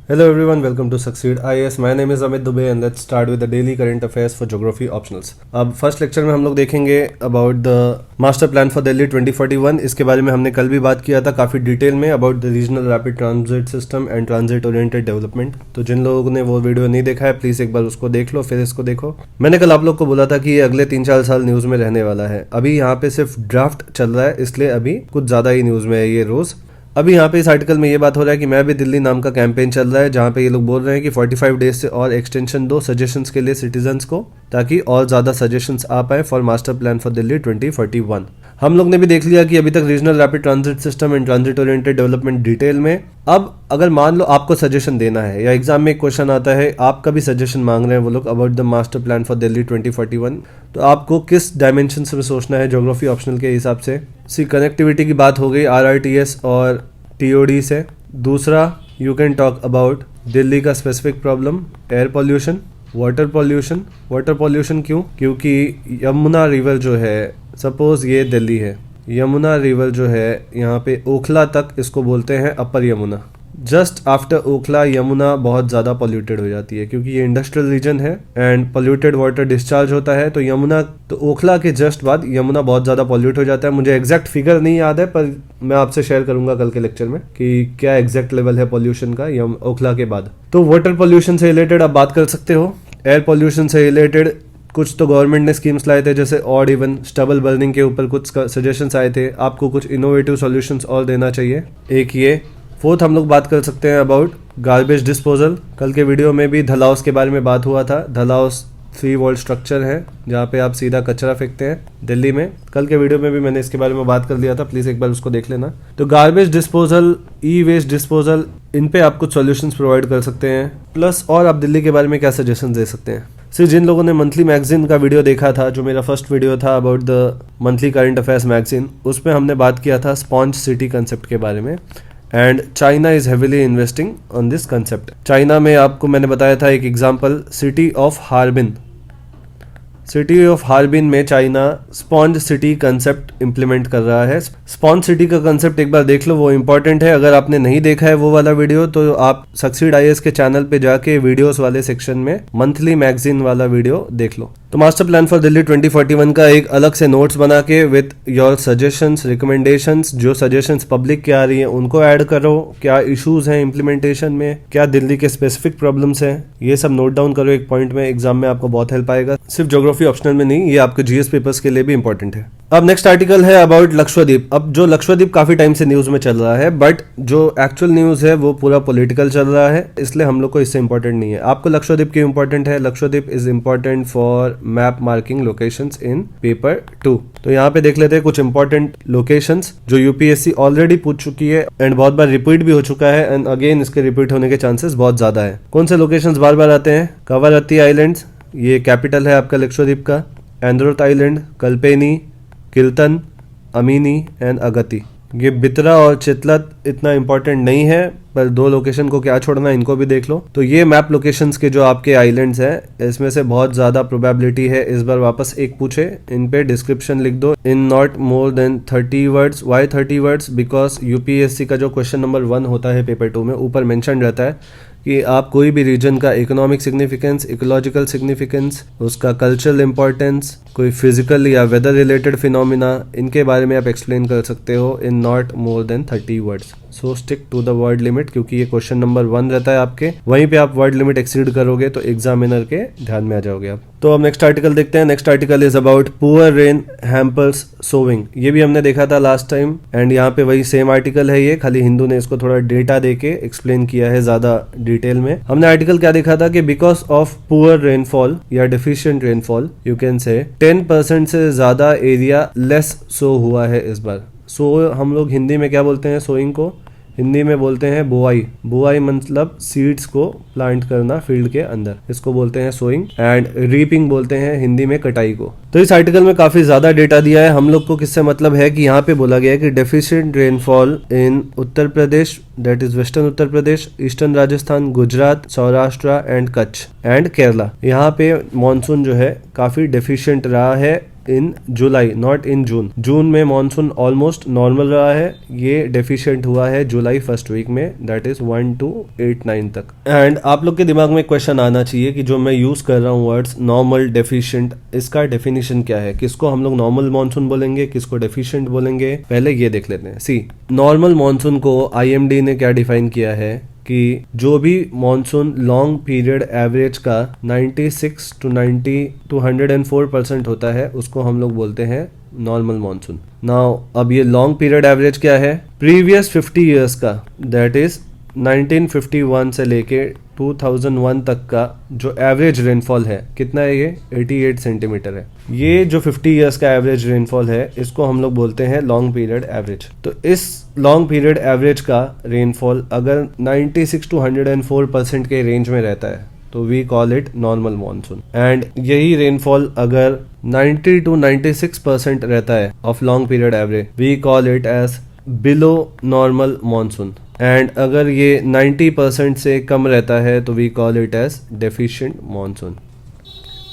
Hello everyone, welcome to Succeed IAS. My name is Amit Dubey and let's start with the daily current affairs for geography optionals. अब first lecture में हम लोग देखेंगे about the master plan for Delhi 2041. इसके बारे में हमने कल भी बात किया था काफ़ी डिटेल में about the regional rapid transit system and transit oriented development. तो जिन लोगों ने वो वीडियो नहीं देखा है प्लीज़ एक बार उसको देख लो फिर इसको देखो. मैंने कल आप लोग को बोला था कि ये अगले 3-4 साल न्यूज़ में रहने वाला है. अभी यहाँ पे सिर्फ ड्राफ्ट चल रहा है इसलिए अभी कुछ ज़्यादा ही न्यूज़ में है ये रोज़. अभी यहाँ पे इस आर्टिकल में ये बात हो रहा है कि मैं भी दिल्ली नाम का कैंपेन चल रहा है जहाँ पे ये लोग बोल रहे हैं कि 45 डेज से और एक्सटेंशन दो सजेशंस के लिए सिटीजन्स को ताकि और ज़्यादा सजेशंस आ पाए for master plan for Delhi 2041. हम लोग ने भी देख लिया कि अभी तक regional rapid transit system and transit oriented development detail में. अब अगर मान लो आपको सजेशन देना है या एग्जाम में एक क्वेश्चन आता है आपका भी सजेशन मांग रहे हैं वो लोग about the master plan for Delhi 2041, तो आपको किस डायमेंशन में सोचना है ज्योग्राफी ऑप्शनल के हिसाब से. कनेक्टिविटी की बात हो गई RRTS और TOD से. दूसरा you can talk about Delhi का specific problem air pollution, water pollution. Water pollution क्योंकि यमुना रिवर जो है, सपोज ये दिल्ली है, यमुना रिवर जो है यहाँ पे ओखला तक इसको बोलते हैं अपर यमुना. जस्ट आफ्टर ओखला यमुना बहुत ज़्यादा पॉल्यूटेड हो जाती है क्योंकि ये इंडस्ट्रियल रीजन है एंड पॉल्यूटेड वाटर डिस्चार्ज होता है. तो यमुना तो ओखला के जस्ट बाद यमुना बहुत ज़्यादा पॉल्यूट हो जाता है. मुझे एग्जैक्ट फिगर नहीं याद है पर मैं आपसे शेयर करूंगा कल के लेक्चर में कि क्या एग्जैक्ट लेवल है पॉल्यूशन का ओखला के बाद. तो वाटर पॉल्यूशन से रिलेटेड आप बात कर सकते हो. एयर पॉल्यूशन से रिलेटेड कुछ तो गवर्नमेंट ने स्कीम्स लाए थे जैसे ऑड इवन स्टबल बर्निंग के ऊपर कुछ सजेशंस आए थे. आपको कुछ इनोवेटिव सॉल्यूशंस और देना चाहिए. एक ये. फोर्थ हम लोग बात कर सकते हैं अबाउट गार्बेज डिस्पोजल. कल के वीडियो में भी धलाउस के बारे में बात हुआ था. धलाउस 3 वॉल्ट स्ट्रक्चर है जहाँ पे आप सीधा कचरा फेंकते हैं दिल्ली में. कल के वीडियो में भी मैंने इसके बारे में बात कर लिया था, प्लीज़ एक बार उसको देख लेना. तो गार्बेज डिस्पोजल, ई वेस्ट डिस्पोजल, इन पे आप कुछ सॉल्यूशंस प्रोवाइड कर सकते हैं. प्लस और आप दिल्ली के बारे में क्या सजेशन दे सकते हैं. सिर्फ जिन लोगों ने मंथली मैगजीन का वीडियो देखा था जो मेरा फर्स्ट वीडियो था about the monthly current affairs magazine, उसमें हमने बात किया था स्पॉन्ज सिटी कंसेप्ट के बारे में and China is heavily investing on this concept. China में आपको मैंने बताया था एक example city of Harbin. City of Harbin में China sponge city concept implement कर रहा है. स्पॉन्ज सिटी का कंसेप्ट एक बार देख लो, वो इंपॉर्टेंट है. अगर आपने नहीं देखा है वो वाला वीडियो तो आप सक्सीड IAS के चैनल पे जाके वीडियोस वाले सेक्शन में मंथली मैगजीन वाला वीडियो देख लो. तो मास्टर प्लान फॉर दिल्ली 2041 का एक अलग से नोट्स बना के विथ योर सजेशंस, रिकमेंडेशंस, जो सजेशंस पब्लिक के आ रही हैं उनको ऐड करो. क्या इश्यूज हैं इम्प्लीमेंटेशन में, क्या दिल्ली के स्पेसिफिक प्रॉब्लम्स हैं, ये सब नोट डाउन करो एक पॉइंट में. एग्जाम में आपको बहुत हेल्प आएगा. सिर्फ ज्योग्राफी ऑप्शनल में नहीं, ये आपके GS पेपर्स के लिए भी इंपॉर्टेंट है. अब नेक्स्ट आर्टिकल है अबाउट लक्षद्वीप. अब जो लक्षद्वीप काफी टाइम से न्यूज में चल रहा है बट जो एक्चुअल न्यूज है वो पूरा पॉलिटिकल चल रहा है इसलिए हम लोग को इससे इंपॉर्टेंट नहीं है. आपको लक्षद्वीप क्यों इंपॉर्टेंट है? Lakshadweep is important for map marking locations in paper 2. तो यहाँ पे देख लेते हैं कुछ इंपॉर्टेंट लोकेशंस जो UPSC ऑलरेडी पूछ चुकी है एंड बहुत बार रिपीट भी हो चुका है एंड अगेन इसके रिपीट होने के चांसेस बहुत ज्यादा है. कौन से लोकेशंस बार बार आते हैं? कवरत्ती आइलैंड्स, ये कैपिटल है आपका लक्षद्वीप का. Androth island, Kalpeni, Kiltan, Amini and Agatti. ये बितरा और चितलत इतना इंपॉर्टेंट नहीं है पर 2 लोकेशन को क्या छोड़ना इनको भी देख लो. तो ये मैप लोकेशंस के जो आपके आइलैंड्स हैं इसमें से बहुत ज्यादा प्रोबेबिलिटी है इस बार वापस एक पूछे. इन पे डिस्क्रिप्शन लिख दो in not more than 30 words. Why 30 words? Because UPSC का जो क्वेश्चन नंबर 1 होता है पेपर 2 में ऊपर मेंशन रहता है कि आप कोई भी रीजन का इकोनॉमिक सिग्निफिकेंस, इकोलॉजिकल सिग्निफिकेंस, उसका कल्चरल इंपॉर्टेंस, कोई फिजिकल या वेदर रिलेटेड फिनोमिना, इनके बारे में आप एक्सप्लेन कर सकते हो in not more than 30 words. So stick to the word limit क्योंकि ये क्वेश्चन नंबर 1 रहता है आपके. वहीं पे आप वर्ड लिमिट एक्सीड करोगे तो एग्जामिनर के ध्यान में आ जाओगे आप. तो अब नेक्स्ट आर्टिकल देखते हैं. Next article is about poor rain hampers sowing. ये भी हमने देखा था लास्ट टाइम एंड यहाँ पे वही सेम आर्टिकल है ये, खाली हिंदू ने इसको थोड़ा डेटा देके एक्सप्लेन किया है ज्यादा डिटेल में. हमने आर्टिकल क्या देखा था कि बिकॉज ऑफ पुअर रेनफॉल या deficient rainfall you can say 10% से ज्यादा एरिया लेस सो हुआ है इस बार. सो हम लोग हिंदी में क्या बोलते हैं? सोइंग को हिंदी में बोलते हैं बुआई. बुआई मतलब सीड्स को प्लांट करना फील्ड के अंदर, इसको बोलते हैं सोइंग. एंड रीपिंग बोलते हैं हिंदी में कटाई को. तो इस आर्टिकल में काफी ज्यादा डेटा दिया है. हम लोग को किससे मतलब है कि यहाँ पे बोला गया है कि deficient rainfall in Uttar Pradesh, that is western Uttar Pradesh, eastern Rajasthan, Gujarat, Saurashtra and Kutch and Kerala. यहाँ पे मानसून जो है काफी डेफिशिएंट रहा है इन जुलाई, नॉट इन जून। जून में मानसून ऑलमोस्ट नॉर्मल रहा है, ये डेफिशिएंट हुआ है जुलाई फर्स्ट वीक में, दैट इज 1 to 8, 9 तक। एंड आप लोग के दिमाग में क्वेश्चन आना चाहिए कि जो मैं यूज कर रहा हूँ वर्ड्स नॉर्मल, डेफिशिएंट, इसका डेफिनेशन क्या है, किसको हम लोग नॉर्मल मानसून बोलेंगे, किसको डेफिशिएंट बोलेंगे, पहले ये देख लेते हैं। सी, नॉर्मल मानसून को आईएमडी ने क्या डिफाइन किया है कि जो भी मानसून लॉन्ग पीरियड एवरेज का 96 to 90 to 104% होता है, उसको हम लोग बोलते हैं नॉर्मल मानसून। नाउ अब ये लॉन्ग पीरियड एवरेज क्या है, प्रीवियस 50 ईयर्स का, दैट इज 1951 से लेके 2001 तक का जो एवरेज रेनफॉल है, कितना है ये, 88 सेंटीमीटर है। ये जो 50 ईयर्स का एवरेज रेनफॉल है, इसको हम लोग बोलते हैं लॉन्ग पीरियड एवरेज। तो इस लॉन्ग पीरियड एवरेज का रेनफॉल अगर 96 to 104% के रेंज में रहता है तो we call it normal monsoon. And यही रेनफॉल अगर 90 to 96% रहता है of long period average, we call it as below normal monsoon. And अगर ये 90% से कम रहता है तो we call it as deficient monsoon.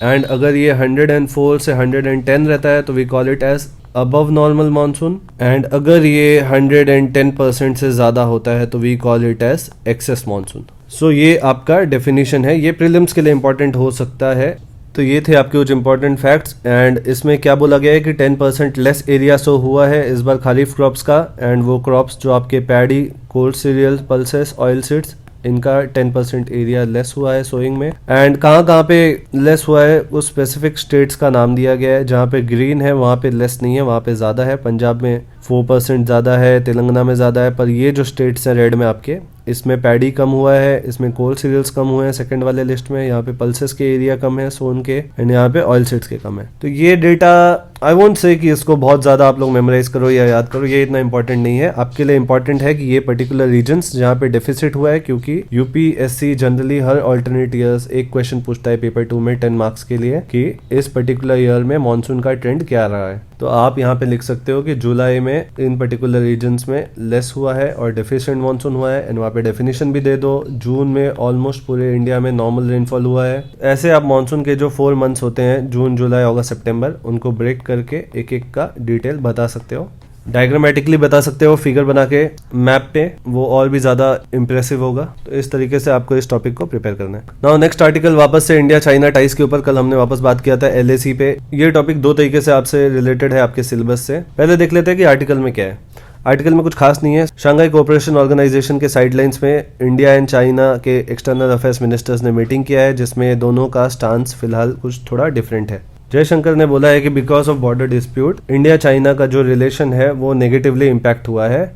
And अगर ये 104 से 110 रहता है तो we call it as above normal monsoon. And अगर ये 110% से ज़्यादा होता है तो we call it as excess monsoon. So ये आपका डेफिनेशन है, ये प्रीलिम्स के लिए इंपॉर्टेंट हो सकता है। तो ये थे आपके कुछ इंपॉर्टेंट फैक्ट्स। एंड इसमें क्या बोला गया है कि 10% लेस एरिया शो हुआ है इस बार खरीफ क्रॉप्स का। एंड वो क्रॉप्स जो आपके paddy, cold serial, pulses, oil seeds, इनका 10% एरिया लेस हुआ है सोइंग में। एंड कहाँ पे लेस हुआ है उस स्पेसिफिक स्टेट्स का नाम दिया गया है। जहाँ पे ग्रीन है वहाँ पे लेस नहीं है, वहाँ पे ज़्यादा है। पंजाब में 4% ज़्यादा है, तेलंगाना में ज़्यादा है। पर ये जो स्टेट्स हैं रेड में आपके, इसमें पैडी कम हुआ है, इसमें कोल्ड सीरियल्स कम हुए हैं सेकंड वाले लिस्ट में। यहाँ पे पल्सेस के एरिया कम है सोन के, एंड यहाँ पे ऑयल सीड्स के कम है। तो ये डेटा आई वोंट से कि इसको बहुत ज़्यादा आप लोग मेमोराइज करो या याद करो, ये इतना इंपॉर्टेंट नहीं है। आपके लिए इंपॉर्टेंट है कि ये पर्टिकुलर रीजन्स जहाँ पे डेफिसिट हुआ है, क्योंकि यूपीएससी जनरली हर ऑल्टरनेट ईयर्स एक क्वेश्चन पूछता है पेपर 2 में 10 मार्क्स के लिए कि इस पर्टिकुलर ईयर में मानसून का ट्रेंड क्या रहा है। तो आप यहाँ पे लिख सकते हो कि जुलाई में इन पर्टिकुलर रीजन्स में लेस हुआ है और डेफिशिएंट मानसून हुआ है। एंड वहाँ पे डेफिनेशन भी दे दो। जून में ऑलमोस्ट पूरे इंडिया में नॉर्मल रेनफॉल हुआ है। ऐसे आप मानसून के जो 4 मंथ्स होते हैं, जून, जुलाई, अगस्त, सितंबर, उनको ब्रेक करके एक एक का डिटेल बता सकते हो, डायग्रामेटिकली बता सकते हो, फिगर बना के मैप पे, वो और भी ज्यादा इंप्रेसिव होगा। तो इस तरीके से आपको इस टॉपिक को प्रिपेयर करना है। नाउ नेक्स्ट आर्टिकल वापस से इंडिया चाइना टाइज के ऊपर, कल हमने वापस बात किया था एलएसी पे। ये टॉपिक 2 तरीके से आपसे रिलेटेड है आपके सिलेबस से। पहले देख लेते हैं कि आर्टिकल में क्या है। आर्टिकल में कुछ खास नहीं है। शंघाई कोऑपरेशन ऑर्गेनाइजेशन के साइडलाइंस में इंडिया एंड चाइना के एक्सटर्नल अफेयर्स मिनिस्टर्स ने मीटिंग किया है, जिसमें दोनों का स्टांस फिलहाल कुछ थोड़ा डिफरेंट है। जयशंकर ने बोला है कि because of border dispute India China का जो रिलेशन है वो नेगेटिवली इम्पैक्ट हुआ है।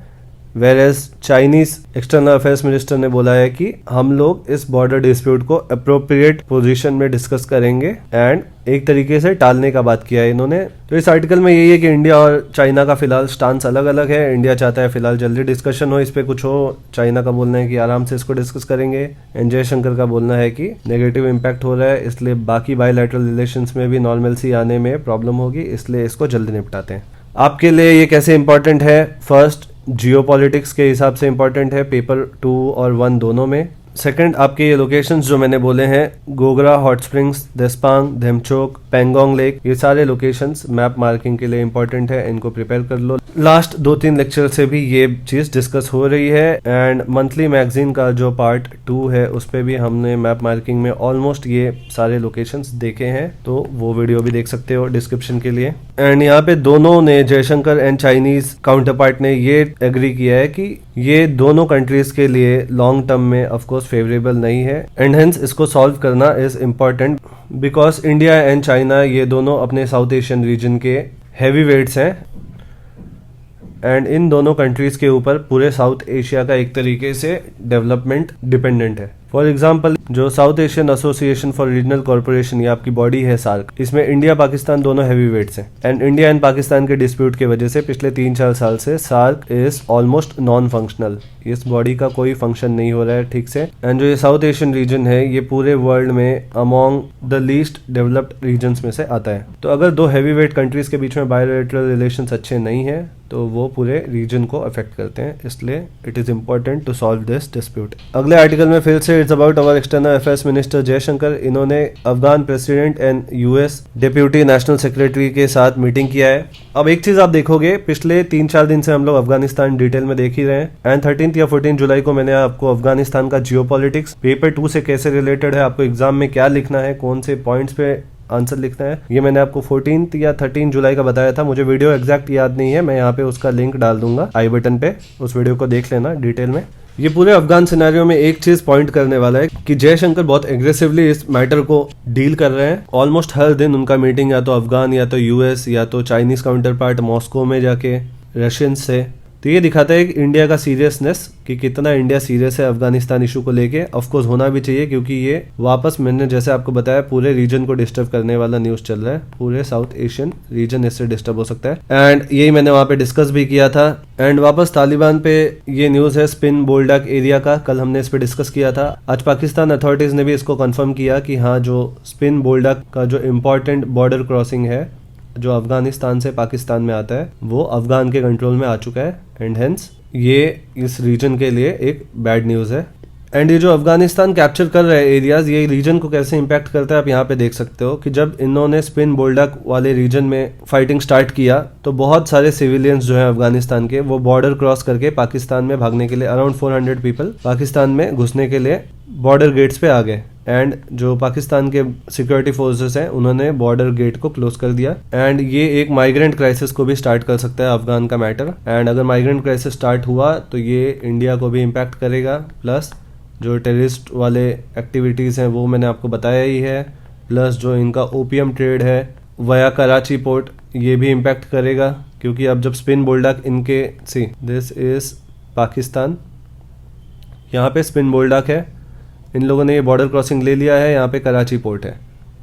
Whereas Chinese external affairs minister ने बोला है कि हम लोग इस बॉर्डर डिस्प्यूट को अप्रोप्रिएट पोजीशन में डिस्कस करेंगे एंड एक तरीके से टालने का बात किया है इन्होंने। तो इस आर्टिकल में यही है कि इंडिया और चाइना का फिलहाल स्टांस अलग अलग है। इंडिया चाहता है फिलहाल जल्दी डिस्कशन हो, इस पे कुछ हो। चाइना का बोलना है कि आराम से इसको डिस्कस करेंगे। एंड जयशंकर का बोलना है कि नेगेटिव इम्पैक्ट हो रहा है, इसलिए बाकी बायलैटरल रिलेशंस में भी नॉर्मलसी आने में प्रॉब्लम होगी, इसलिए इसको जल्दी निपटाते हैं। आपके लिए ये कैसे इंपॉर्टेंट है? फर्स्ट, जियोपॉलिटिक्स के हिसाब से इंपॉर्टेंट है पेपर 2 और 1 दोनों में। सेकंड, आपके ये लोकेशंस जो मैंने बोले हैं, Gogra hot springs, Depsang, Demchok, Pangong lake, ये सारे लोकेशंस मैप मार्किंग के लिए इंपॉर्टेंट है, इनको प्रिपेयर कर लो। लास्ट 2-3 लेक्चर से भी ये चीज डिस्कस हो रही है। एंड मंथली मैगजीन का जो पार्ट 2 है उस पे भी हमने मैप मार्किंग में ऑलमोस्ट ये सारे लोकेशंस देखे हैं, तो वो वीडियो भी देख सकते हो डिस्क्रिप्शन के लिए। एंड यहाँ पे दोनों ने, Jaishankar and Chinese counter part ने ये एग्री किया है कि ये दोनों कंट्रीज के लिए लॉन्ग टर्म में ऑफकोर्स फेवरेबल नहीं है एंड हेंस इसको सॉल्व करना is important because India and China ये दोनों अपने साउथ एशियन रीजन के हैवी वेट्स हैं एंड इन दोनों कंट्रीज के ऊपर पूरे साउथ एशिया का एक तरीके से डेवलपमेंट डिपेंडेंट है। फॉर एग्जाम्पल, जो south Asian association for regional corporation, ये आपकी बॉडी है सार्क, इसमें इंडिया पाकिस्तान दोनों हैवी वेट्स हैं। एंड इंडिया एंड पाकिस्तान के डिस्प्यूट की वजह से पिछले 3-4 साल से SAARC is almost non functional. इस बॉडी का कोई फंक्शन नहीं हो रहा है ठीक से। एंड जो ये साउथ एशियन रीजन है ये पूरे वर्ल्ड में among the least developed regions में से आता है। तो अगर 2 हैवी वेट कंट्रीज के बीच में बायलैटरल रिलेशंस अच्छे नहीं है तो वो पूरे रीजन को अफेक्ट करते हैं, इसलिए it is important to solve this dispute. अगले आर्टिकल में फिर से it's about our external affairs minister Jaishankar. इन्होंने Afghan president and US deputy national secretary के साथ मीटिंग किया है। अब एक चीज आप देखोगे, पिछले 3-4 दिन से हम लोग अफगानिस्तान डिटेल में देख ही रहे हैं, एंड 13 या 14 जुलाई को मैंने आपको अफगानिस्तान का जियोपॉलिटिक्स पेपर 2 से कैसे रिलेटेड है, आपको एग्जाम में क्या लिखना है, कौन से पॉइंट्स पे आंसर लिखना है, ये मैंने आपको 14 या 13 जुलाई का बताया था। मुझे वीडियो एग्जैक्ट याद नहीं है, मैं यहाँ पे उसका लिंक डाल दूंगा आई बटन पे, उस वीडियो को देख लेना डिटेल में। ये पूरे अफगान सिनेरियो में एक चीज पॉइंट करने वाला है कि जयशंकर बहुत एग्रेसिवली इस मैटर को डील कर रहे हैं। ऑलमोस्ट हर दिन उनका मीटिंग या तो अफगान या तो यूएस या तो चाइनीज काउंटर पार्ट मॉस्को में जाके रशियन से, तो ये दिखाता है कि इंडिया का सीरियसनेस, कि कितना इंडिया सीरियस है अफगानिस्तान इशू को लेके। ऑफकोर्स होना भी चाहिए, क्योंकि ये वापस मैंने जैसे आपको बताया पूरे रीजन को डिस्टर्ब करने वाला न्यूज चल रहा है, पूरे साउथ एशियन रीजन इससे डिस्टर्ब हो सकता है, एंड यही मैंने वहां पे डिस्कस भी किया था। एंड वापस तालिबान पे ये न्यूज है स्पिन बोल्डक एरिया का, कल हमने इस पे डिस्कस किया था। आज पाकिस्तान अथॉरिटीज ने भी इसको कंफर्म किया कि हाँ, जो स्पिन बोल्डक का जो इम्पोर्टेंट बॉर्डर क्रॉसिंग है जो अफगानिस्तान से पाकिस्तान में आता है, वो अफगान के कंट्रोल में आ चुका है, एंड हेंस ये इस रीजन के लिए एक बैड न्यूज़ है। एंड ये जो अफगानिस्तान कैप्चर कर रहे हैं एरियाज, ये रीजन को कैसे इम्पैक्ट करता है आप यहाँ पे देख सकते हो कि जब इन्होंने स्पिन बोल्डक वाले रीजन में फाइटिंग स्टार्ट किया तो बहुत सारे सिविलियंस जो हैं अफगानिस्तान के, वो बॉर्डर क्रॉस करके पाकिस्तान में भागने के लिए, अराउंड 400 पीपल पाकिस्तान में घुसने के लिए बॉर्डर गेट्स पे आ गए। एंड जो पाकिस्तान के सिक्योरिटी फोर्सेस हैं उन्होंने बॉर्डर गेट को क्लोज कर दिया, एंड ये एक माइग्रेंट क्राइसिस को भी स्टार्ट कर सकता है अफगान का मैटर। एंड अगर माइग्रेंट क्राइसिस स्टार्ट हुआ तो ये इंडिया को भी इम्पैक्ट करेगा, प्लस जो टेररिस्ट वाले एक्टिविटीज़ हैं वो मैंने आपको बताया ही है, प्लस जो इनका ओपीएम ट्रेड है वया कराची पोर्ट, ये भी इम्पैक्ट करेगा, क्योंकि अब जब स्पिन बोल्डक इनके, सी दिस इज पाकिस्तान, यहाँ पे स्पिन बोल्डक है, इन लोगों ने ये बॉर्डर क्रॉसिंग ले लिया है, यहाँ पे कराची पोर्ट है।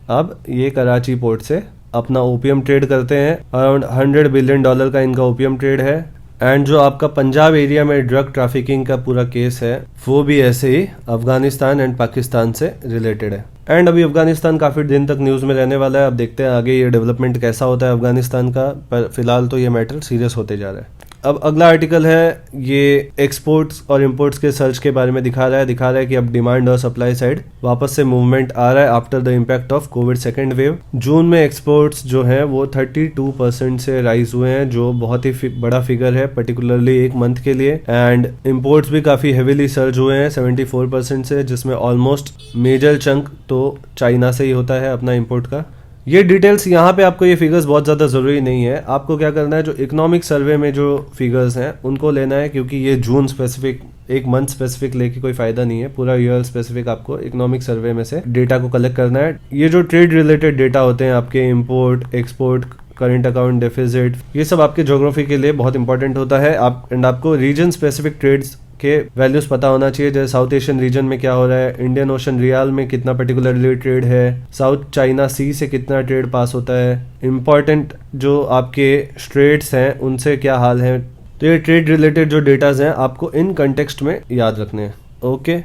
अब ये कराची पोर्ट से अपना ओपीएम ट्रेड करते हैं, अराउंड $100 बिलियन का इनका ओपीएम ट्रेड है। एंड जो आपका पंजाब एरिया में ड्रग ट्रैफिकिंग का पूरा केस है वो भी ऐसे ही अफगानिस्तान एंड पाकिस्तान से रिलेटेड है। एंड अभी अफगानिस्तान काफी दिन तक न्यूज में रहने वाला है, अब देखते हैं आगे ये डेवलपमेंट कैसा होता है अफगानिस्तान का, पर फिलहाल तो ये मैटर सीरियस होते जा रहा है। अब अगला आर्टिकल है, ये एक्सपोर्ट्स और इंपोर्ट्स के सर्च के बारे में दिखा रहा है कि अब डिमांड और सप्लाई साइड वापस से मूवमेंट आ रहा है after the impact of Covid second wave. जून में एक्सपोर्ट्स जो हैं वो 32% से राइज हुए हैं, जो बहुत ही बड़ा फिगर है पर्टिकुलरली एक मंथ के लिए। एंड इंपोर्ट्स भी काफी हेवीली सर्ज हुए हैं 74% से, जिसमें ऑलमोस्ट मेजर चंक तो चाइना से ही होता है अपना इंपोर्ट का। ये डिटेल्स यहाँ पे आपको, ये फिगर्स बहुत ज़्यादा ज़रूरी नहीं है, आपको क्या करना है जो इकोनॉमिक सर्वे में जो फिगर्स हैं उनको लेना है, क्योंकि ये जून स्पेसिफिक, एक मंथ स्पेसिफिक लेके कोई फायदा नहीं है, पूरा ईयर स्पेसिफिक आपको इकोनॉमिक सर्वे में से डेटा को कलेक्ट करना है। ये जो ट्रेड रिलेटेड डेटा होते हैं आपके, import export, current account deficit, ये सब आपके ज्योग्राफी के लिए बहुत इंपॉर्टेंट होता है। आपको रीजन स्पेसिफिक ट्रेड्स के वैल्यूज पता होना चाहिए, जैसे साउथ एशियन रीजन में क्या हो रहा है, इंडियन ओशन रियाल में कितना पर्टिकुलरली ट्रेड है, साउथ चाइना सी से कितना ट्रेड पास होता है, इंपॉर्टेंट जो आपके स्ट्रेट्स हैं उनसे क्या हाल है। तो ये ट्रेड रिलेटेड जो डेटाज हैं आपको इन कंटेक्स्ट में याद रखने हैं। ओके,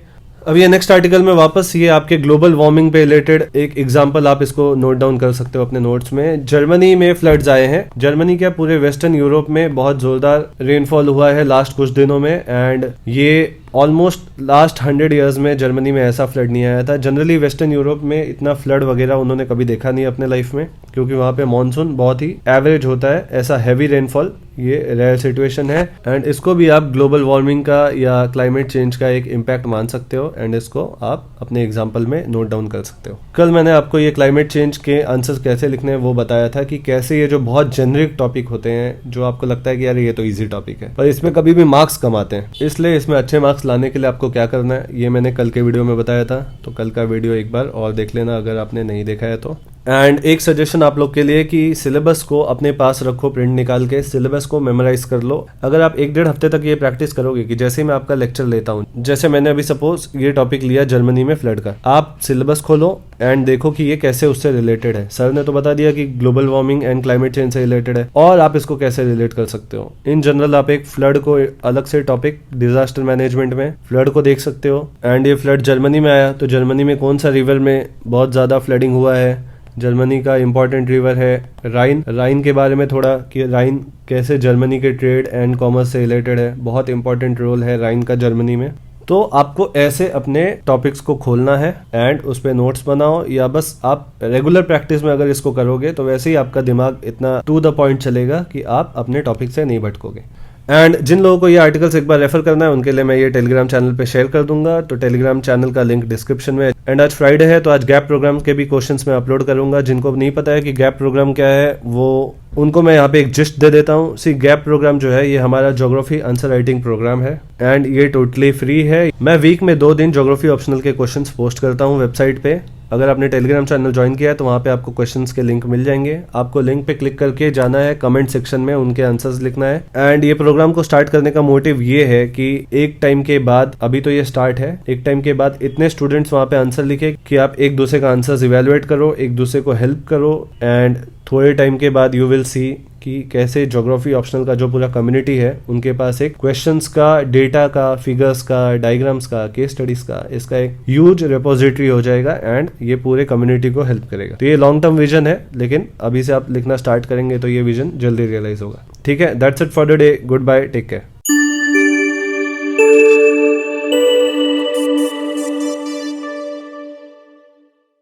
अब ये नेक्स्ट आर्टिकल में वापस ये आपके ग्लोबल वार्मिंग पे रिलेटेड एक एग्जांपल, आप इसको नोट डाउन कर सकते हो अपने नोट्स में। जर्मनी में फ्लड्स आए हैं, जर्मनी क्या पूरे वेस्टर्न यूरोप में बहुत जोरदार रेनफॉल हुआ है लास्ट कुछ दिनों में, एंड ये ऑलमोस्ट लास्ट 100 ईयर्स में जर्मनी में ऐसा फ्लड नहीं आया था। जनरली वेस्टर्न यूरोप में इतना फ्लड वगैरह उन्होंने कभी देखा नहीं अपने लाइफ में, क्योंकि वहाँ पे मॉनसून बहुत ही एवरेज होता है, ऐसा हैवी रेनफॉल ये रेयर सिचुएशन है। एंड इसको भी आप ग्लोबल वार्मिंग का या क्लाइमेट चेंज का एक इम्पैक्ट मान सकते हो, एंड इसको आप अपने एग्जाम्पल में नोट डाउन कर सकते हो। कल मैंने आपको ये क्लाइमेट चेंज के आंसर्स कैसे लिखने हैं वो बताया था, कि कैसे ये जो बहुत जेनरिक टॉपिक होते हैं, जो आपको लगता है कि यार ये तो ईजी टॉपिक है, पर इसमें कभी भी मार्क्स कम आते हैं, इसलिए इसमें अच्छे मार्क्स लाने के लिए आपको क्या करना है ये मैंने कल के वीडियो में बताया था, तो कल का वीडियो एक बार और देख लेना अगर आपने नहीं देखा है तो। एंड एक सजेशन आप लोग के लिए कि सिलेबस को अपने पास रखो, प्रिंट निकाल के सिलेबस को मेमोराइज कर लो। अगर आप 1-1.5 हफ्ते तक ये प्रैक्टिस करोगे कि जैसे मैं आपका लेक्चर लेता हूँ, जैसे मैंने अभी सपोज ये टॉपिक लिया जर्मनी में फ्लड का, आप सिलेबस खोलो एंड देखो कि ये कैसे उससे रिलेटेड है। सर ने तो बता दिया कि global warming and climate change से रिलेटेड है, और आप इसको कैसे रिलेट कर सकते हो। इन जनरल आप एक फ्लड को अलग से टॉपिक डिजास्टर मैनेजमेंट में फ्लड को देख सकते हो, एंड ये फ्लड जर्मनी में आया तो जर्मनी में कौन सा रिवर में बहुत ज्यादा फ्लडिंग हुआ है, जर्मनी का इम्पोर्टेंट रिवर है राइन। राइन के बारे में थोड़ा कि राइन कैसे जर्मनी के ट्रेड एंड कॉमर्स से रिलेटेड है, बहुत इंपॉर्टेंट रोल है राइन का जर्मनी में। तो आपको ऐसे अपने टॉपिक्स को खोलना है एंड उस पर नोट्स बनाओ, या बस आप रेगुलर प्रैक्टिस में अगर इसको करोगे तो वैसे ही आपका दिमाग इतना टू द पॉइंट चलेगा कि आप अपने टॉपिक से नहीं भटकोगे। एंड जिन लोगों को ये आर्टिकल्स एक बार रेफर करना है उनके लिए मैं ये टेलीग्राम चैनल पे शेयर कर दूंगा, तो टेलीग्राम चैनल का लिंक डिस्क्रिप्शन में। एंड आज फ्राइडे है तो आज गैप प्रोग्राम के भी क्वेश्चंस मैं अपलोड करूंगा। जिनको नहीं पता है कि गैप प्रोग्राम क्या है वो उनको मैं यहाँ पे एक जिस्ट दे देता हूँ। सी गैप प्रोग्राम जो है ये हमारा ज्योग्राफी आंसर राइटिंग प्रोग्राम है एंड ये टोटली फ्री है। मैं वीक में 2 दिन ज्योग्राफी ऑप्शनल के क्वेश्चंस पोस्ट करता हूँ वेबसाइट पे। अगर आपने टेलीग्राम चैनल ज्वाइन किया है तो वहाँ पे आपको क्वेश्चंस के लिंक मिल जाएंगे। आपको लिंक पे क्लिक करके जाना है, कमेंट सेक्शन में उनके आंसर्स लिखना है। एंड ये प्रोग्राम को स्टार्ट करने का मोटिव ये है कि एक टाइम के बाद, अभी तो ये स्टार्ट है, एक टाइम के बाद इतने स्टूडेंट्स वहाँ पे आंसर लिखे कि आप एक दूसरे का आंसर्स इवेलुएट करो, एक दूसरे को हेल्प करो। एंड थोड़े टाइम के बाद यू विल सी कि कैसे ज्योग्राफी ऑप्शनल का जो पूरा कम्युनिटी है उनके पास एक क्वेश्चंस का, डेटा का, फिगर्स का, डायग्राम्स का, केस स्टडीज का, इसका एक ह्यूज रिपोजिटरी हो जाएगा एंड ये पूरे कम्युनिटी को हेल्प करेगा। तो ये लॉन्ग टर्म विजन है, लेकिन अभी से आप लिखना स्टार्ट करेंगे तो ये विजन जल्दी रियलाइज होगा। ठीक है, that's it for the day. Good bye, take care.